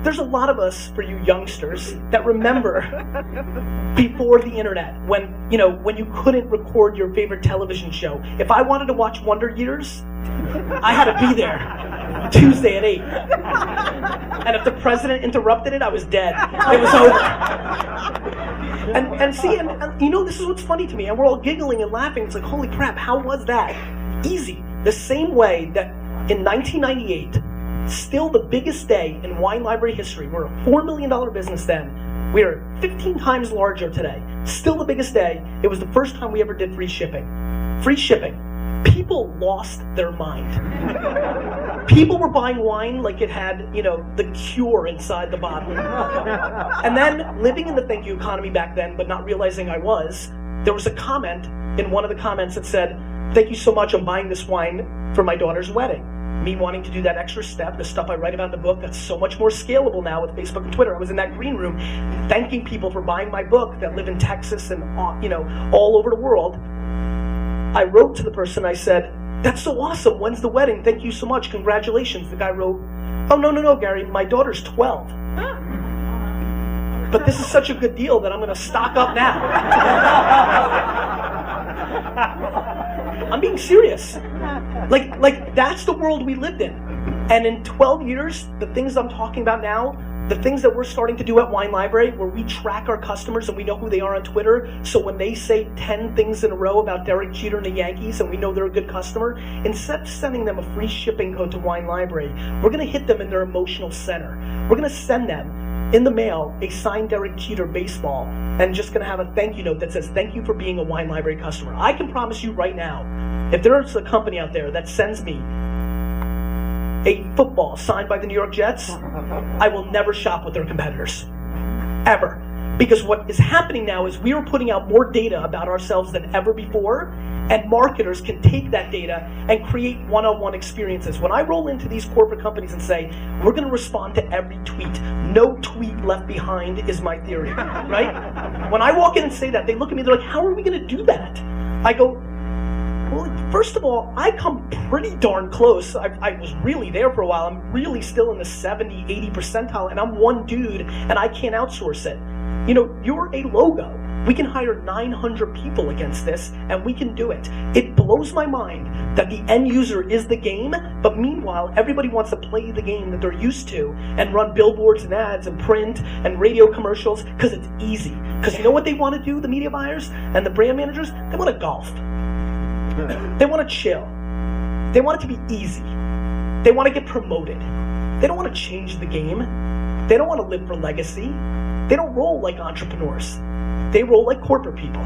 there's a lot of us, for you youngsters, that remember before the internet, when you couldn't record your favorite television show. If I wanted to watch Wonder Years, I had to be there Tuesday at 8. And if the president interrupted it, I was dead. It was over. And see, this is what's funny to me, and we're all giggling and laughing. It's like, holy crap, how was that? Easy. The same way that in 1998, still the biggest day in wine library history. We're a $4 million business then. We are 15 times larger today. Still the biggest day. It was the first time we ever did free shipping. Free shipping. People lost their mind. People were buying wine like it had, the cure inside the bottle. And then, living in the thank you economy back then, but not realizing I was, there was a comment in one of the comments that said, "Thank you so much, I'm buying this wine for my daughter's wedding." Me wanting to do that extra step, the stuff I write about in the book that's so much more scalable now with Facebook and Twitter. I was in that green room thanking people for buying my book that live in Texas and all over the world. I wrote to the person, I said, "That's so awesome, when's the wedding? Thank you so much, congratulations." The guy wrote, "Oh, no, Gary, my daughter's 12. But this is such a good deal that I'm gonna stock up now." I'm being serious. Like that's the world we lived in. And in 12 years, the things I'm talking about now, the things that we're starting to do at Wine Library, where we track our customers and we know who they are on Twitter, so when they say 10 things in a row about Derek Jeter and the Yankees and we know they're a good customer, instead of sending them a free shipping code to Wine Library, we're gonna hit them in their emotional center. We're gonna send them in the mail a signed Derek Jeter baseball and just gonna have a thank you note that says, "Thank you for being a Wine Library customer." I can promise you right now, if there's a company out there that sends me a football signed by the New York Jets, I will never shop with their competitors. Ever. Because what is happening now is we are putting out more data about ourselves than ever before, and marketers can take that data and create one-on-one experiences. When I roll into these corporate companies and say, we're going to respond to every tweet, no tweet left behind is my theory, right? When I walk in and say that, they look at me, they're like, how are we going to do that? I go, well, first of all, I come pretty darn close. I was really there for a while. I'm really still in the 70, 80 percentile, and I'm one dude, and I can't outsource it. You're a logo. We can hire 900 people against this, and we can do it. It blows my mind that the end user is the game, but meanwhile, everybody wants to play the game that they're used to and run billboards and ads and print and radio commercials because it's easy. Because you know what they want to do, the media buyers and the brand managers? They want to golf. They want to chill. They want it to be easy. They want to get promoted. They don't want to change the game. They don't want to live for legacy. They don't roll like entrepreneurs. They roll like corporate people.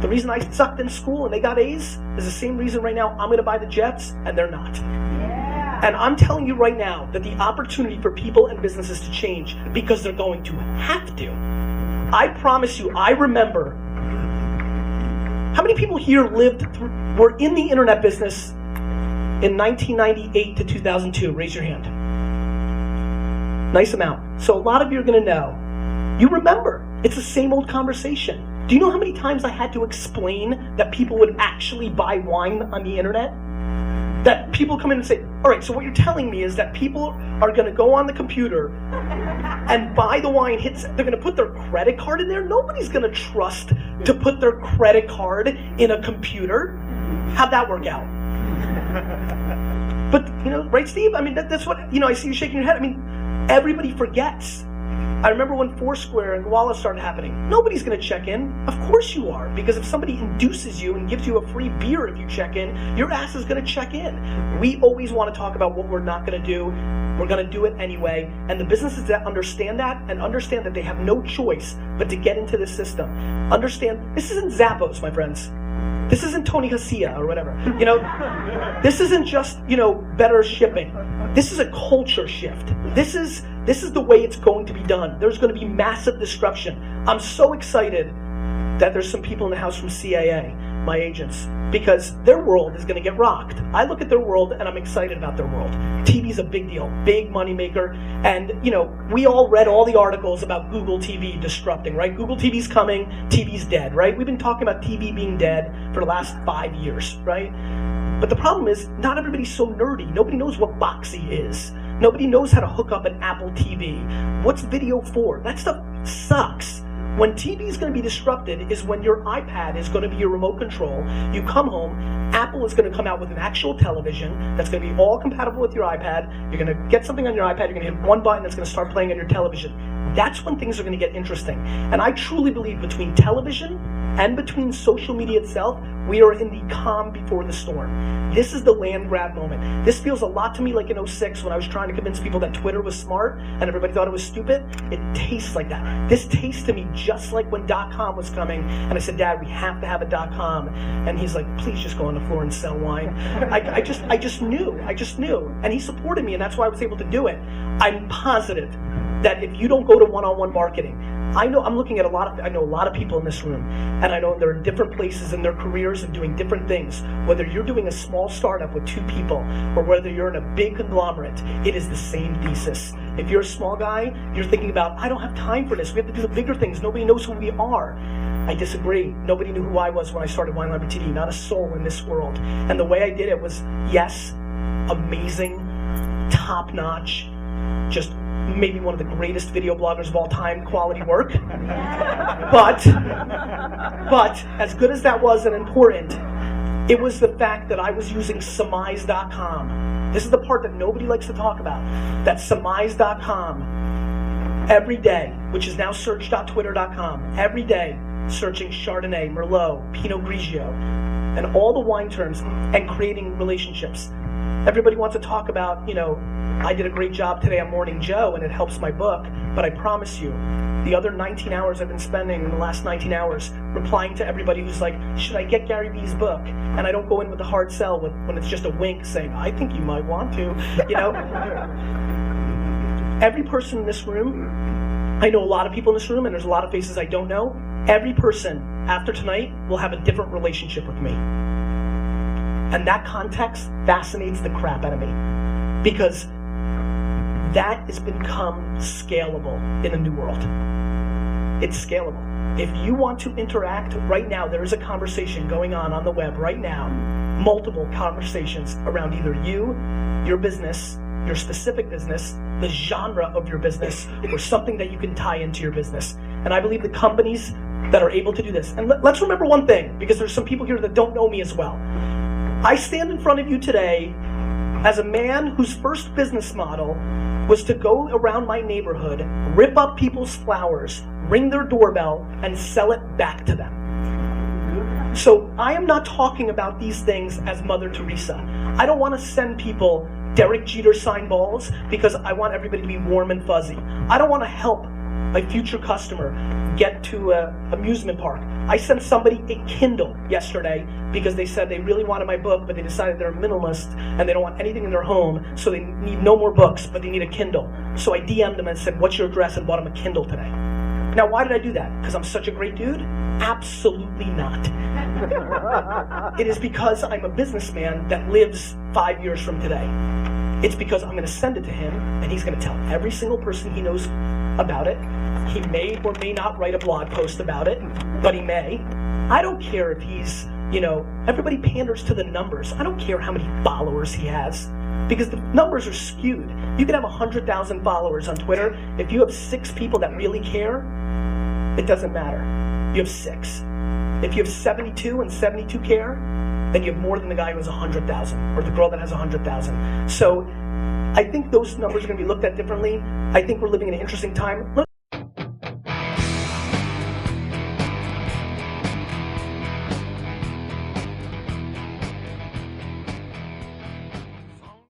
The reason I sucked in school and they got A's is the same reason right now I'm going to buy the Jets and they're not. Yeah. And I'm telling you right now that the opportunity for people and businesses to change, because they're going to have to. I promise you, I remember. How many people here were in the internet business in 1998 to 2002? Raise your hand. Nice amount. So a lot of you are going to know. You remember. It's the same old conversation. Do you know how many times I had to explain that people would actually buy wine on the internet? That people come in and say, all right, so what you're telling me is that people are going to go on the computer and buy the wine, they're going to put their credit card in there? Nobody's going to trust to put their credit card in a computer. How'd that work out? But, right, Steve? I mean, that's what, I see you shaking your head. I mean, everybody forgets. I remember when Foursquare and Wallace started happening. Nobody's going to check in. Of course you are, because if somebody induces you and gives you a free beer if you check in, your ass is going to check in. We always want to talk about what we're not going to do. We're going to do it anyway. And the businesses that understand that and understand that they have no choice but to get into the system. Understand, this isn't Zappos, my friends. This isn't Tony Hsia or whatever. This isn't just, better shipping. This is a culture shift. This is the way it's going to be done. There's going to be massive disruption. I'm so excited that there's some people in the house from CAA, my agents, because their world is going to get rocked. I look at their world and I'm excited about their world. TV's a big deal, big money maker. And, we all read all the articles about Google TV disrupting, right? Google TV's coming, TV's dead, right? We've been talking about TV being dead for the last 5 years, right? But the problem is, not everybody's so nerdy. Nobody knows what Boxy is. Nobody knows how to hook up an Apple TV. What's video for? That stuff sucks. When TV is going to be disrupted is when your iPad is going to be your remote control. You come home, Apple is going to come out with an actual television that's going to be all compatible with your iPad. You're going to get something on your iPad, you're going to hit one button that's going to start playing on your television. That's when things are going to get interesting. And I truly believe between television and between social media itself, we are in the calm before the storm. This is the land grab moment. This feels a lot to me like in 06 when I was trying to convince people that Twitter was smart and everybody thought it was stupid. It tastes like that. This tastes to me just like when .com was coming and I said, Dad, we have to have a .com. And he's like, please just go on the floor and sell wine. I just knew. And he supported me and that's why I was able to do it. I'm positive that if you don't go to one-on-one marketing, I know a lot of people in this room, and I know they're in different places in their careers and doing different things. Whether you're doing a small startup with 2 people or whether you're in a big conglomerate, it is the same thesis. If you're a small guy, you're thinking about, I don't have time for this. We have to do the bigger things. Nobody knows who we are. I disagree. Nobody knew who I was when I started Wine Library TV, not a soul in this world. And the way I did it was, yes, amazing, top-notch, just maybe one of the greatest video bloggers of all time, quality work. But as good as that was and important, it was the fact that I was using surmise.com. This is the part that nobody likes to talk about. That surmise.com every day, which is now search.twitter.com, every day searching Chardonnay, Merlot, Pinot Grigio, and all the wine terms and creating relationships. Everybody wants to talk about, I did a great job today on Morning Joe and it helps my book, but I promise you, the other 19 hours I've been spending in the last 19 hours replying to everybody who's like, should I get Gary Vee's book? And I don't go in with a hard sell when it's just a wink saying, I think you might want to, Every person in this room, I know a lot of people in this room and there's a lot of faces I don't know. Every person after tonight will have a different relationship with me. And that context fascinates the crap out of me because that has become scalable in the new world. It's scalable. If you want to interact right now, there is a conversation going on the web right now, multiple conversations around either you, your business, your specific business, the genre of your business, or something that you can tie into your business. And I believe the companies that are able to do this, and let's remember one thing, because there's some people here that don't know me as well. I stand in front of you today as a man whose first business model was to go around my neighborhood, rip up people's flowers, ring their doorbell, and sell it back to them. So I am not talking about these things as Mother Teresa. I don't want to send people Derek Jeter signed balls because I want everybody to be warm and fuzzy. I don't want to help my future customer get to an amusement park. I sent somebody a Kindle yesterday because they said they really wanted my book, but they decided they're a minimalist and they don't want anything in their home, so they need no more books, but they need a Kindle. So I DM'd them and said, what's your address, and bought them a Kindle today. Now, why did I do that? Because I'm such a great dude? Absolutely not. It is because I'm a businessman that lives 5 years from today. It's because I'm going to send it to him, and he's going to tell every single person he knows about it. He may or may not write a blog post about it, but he may. I don't care if he's, everybody panders to the numbers. I don't care how many followers he has, because the numbers are skewed. You can have 100,000 followers on Twitter. If you have 6 people that really care, it doesn't matter. You have 6. If you have 72 and 72 care, then you have more than the guy who has 100,000 or the girl that has 100,000. So I think those numbers are going to be looked at differently. I think we're living in an interesting time.